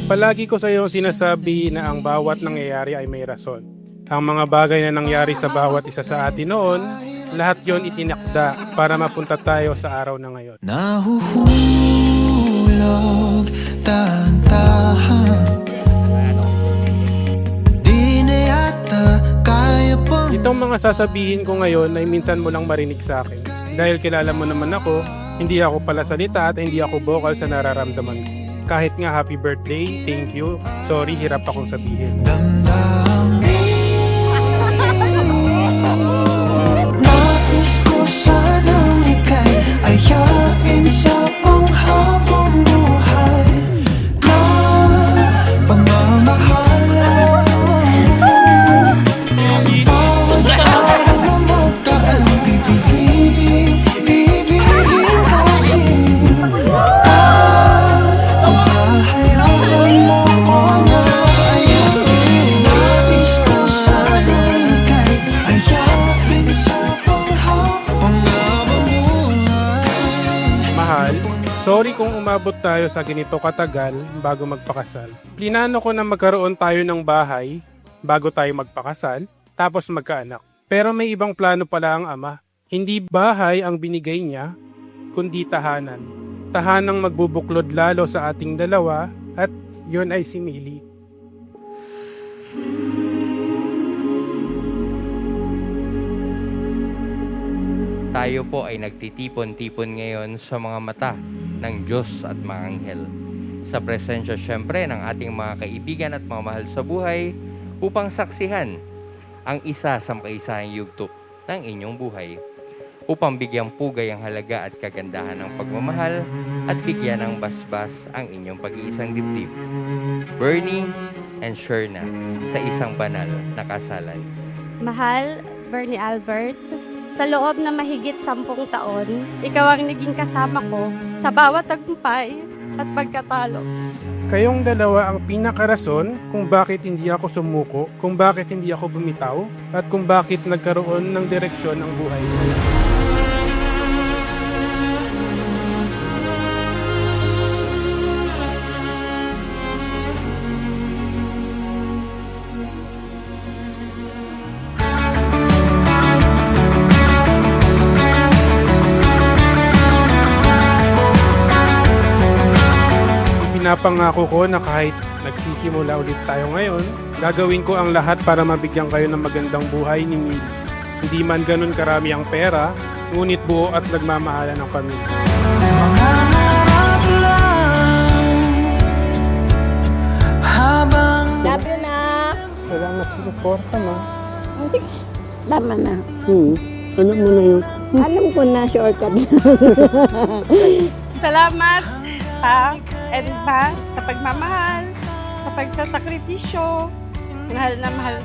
Palagi ko sa iyo sinasabi na ang bawat nangyayari ay may rason. Ang mga bagay na nangyari sa bawat isa sa atin noon, lahat yon itinakda para mapunta tayo sa araw na ngayon. Nahuhulog tahan-tahan, di na yata kaya pang... Itong mga sasabihin ko ngayon ay minsan mo lang marinig sa akin. Dahil kilala mo naman ako, hindi ako pala salita at hindi ako vocal sa nararamdaman ko. Kahit nga happy birthday, thank you, sorry, hirap akong sabihin. Nais ko sanang ika'y ayain sa panghabang buhay na pagmamahalan. Sa bawat araw na magdaan, ibigin kasi kung mahayaan mo na ayain. Nais ko sanang ika'y ayain sa panghabang buhay. Mahal, sorry kung umabot tayo sa ganito katagal bago magpakasal. Plinano ko na magkaroon tayo ng bahay bago tayo magpakasal, tapos magkaanak. Pero may ibang plano pala ang ama. Hindi bahay ang binigay niya, kundi tahanan. Tahanang magbubuklod lalo sa ating dalawa, at yun ay si Millie. Tayo po ay nagtitipon-tipon ngayon sa mga mata ng Diyos at mga anghel. Sa presensya syempre ng ating mga kaibigan at mga mahal sa buhay upang saksihan ang isa sa makaisahang yugto ng inyong buhay. Upang bigyang pugay ang halaga at kagandahan ng pagmamahal at bigyan ng basbas ang inyong pag-iisang dibdib. Bernie and Sherna sa isang banal na kasalan. Mahal, Bernie Albert, sa loob na mahigit 10 taon, ikaw ang naging kasama ko sa bawat tagumpay at pagkatalo. Kayong dalawa ang pinakarason kung bakit hindi ako sumuko, kung bakit hindi ako bumitaw, at kung bakit nagkaroon ng direksyon ang buhay ko. Pinapangako ko na kahit nagsisimula ulit tayo ngayon, gagawin ko ang lahat para mabigyan kayo ng magandang buhay ni Millie. Hindi man ganun karami ang pera, ngunit buo at nagmamahalan ang pamilya. Mga narap lang habang Love you na. Salamat sa suporta, ma. Sige. Tama na. Alam mo na yun. Alam ko na, shortcut. Salamat, pa and pa, sa pagmamahal, sa pagsasakripisyo. Mahal na mahal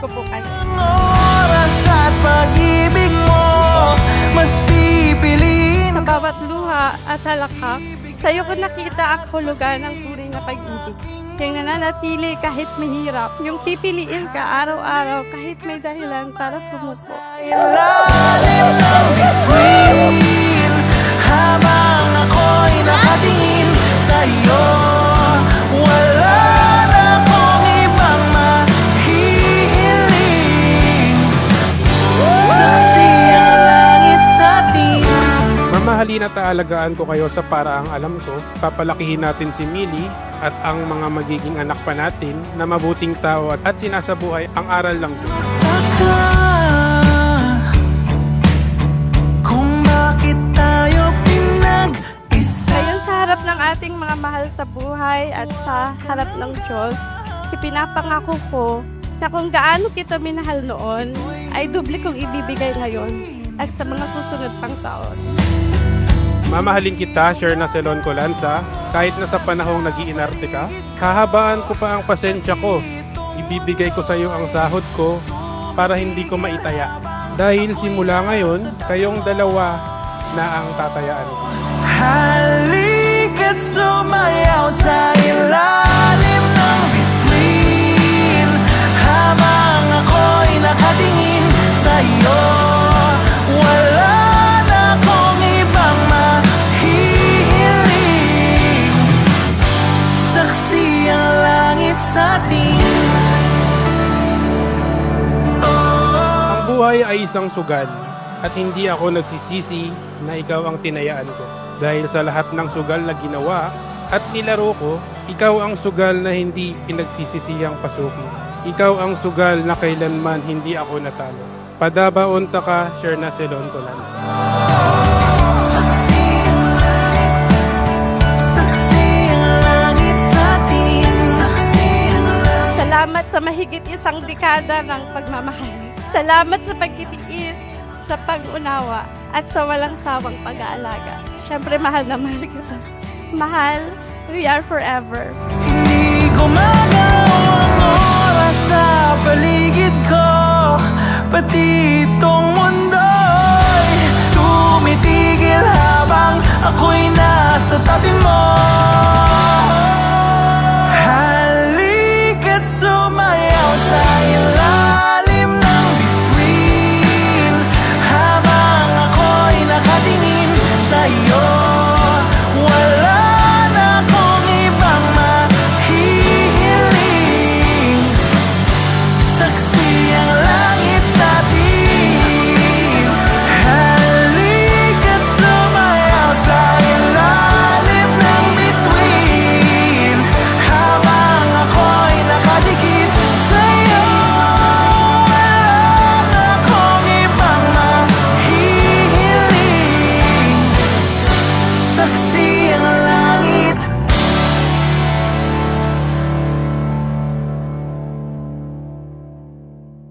ko po kayo. oras at pag-ibig mo, mas pipiliin. Sa bawat luha at halakak, sa'yo ko nakita ang hulugan ng tunay na pag-ibig. Yung nananatili kahit mahirap, yung pipiliin ka araw-araw kahit may dahilan para sumuko. Ilalim ng bituin, habang ako'y nakatingin sa'yo, wala na akong ibang mahihiling. Saksi ang langit sa atin. Mamahalin at aalagaan ko kayo sa paraang alam ko. Papalakihin natin si Millie at ang mga magiging anak pa natin na mabuting tao at sinasabuhay ang aral lang doon. Kung bakit tayo pinag-isa. Ngayon sa harap ng ating mga mahal sa buhay at sa harap ng Diyos, ipinapangako ko na kung gaano kita minahal noon, ay doble kong ibibigay ngayon at sa mga susunod pang taon. Mamahalin kita, Sherna Celon Colanza, kahit na sa panahong nag-iinarte ka. Hahabaan ko pa ang pasensya ko. Ibibigay ko sa iyo ang sahod ko para hindi ko maitaya. Dahil simula ngayon, kayong dalawa na ang tatayaan ko. Halika't sumayaw sa ilalim ng sa atin. Ang buhay ay isang sugal at hindi ako nagsisisi na ikaw ang tinayaan ko. Dahil sa lahat ng sugal na ginawa at nilaro ko, ikaw ang sugal na hindi pinagsisisiyang pasukin. Ikaw ang sugal na kailanman hindi ako natalo. Padabaon ta ka, Sherna Selon Colanza. Saksi ang langit sa atin. Saksi ang langit. Salamat sa mahigit isang dekada ng pagmamahal. Salamat sa pagtitiis, sa pag-unawa, at sa walang sawang pag-aalaga. Siyempre, mahal na mahal kita. Mahal, we are forever. Hindi ko magawang oras sa paligid ko, pati itong mundo'y tumitigil habang ako'y nasa tabi mo.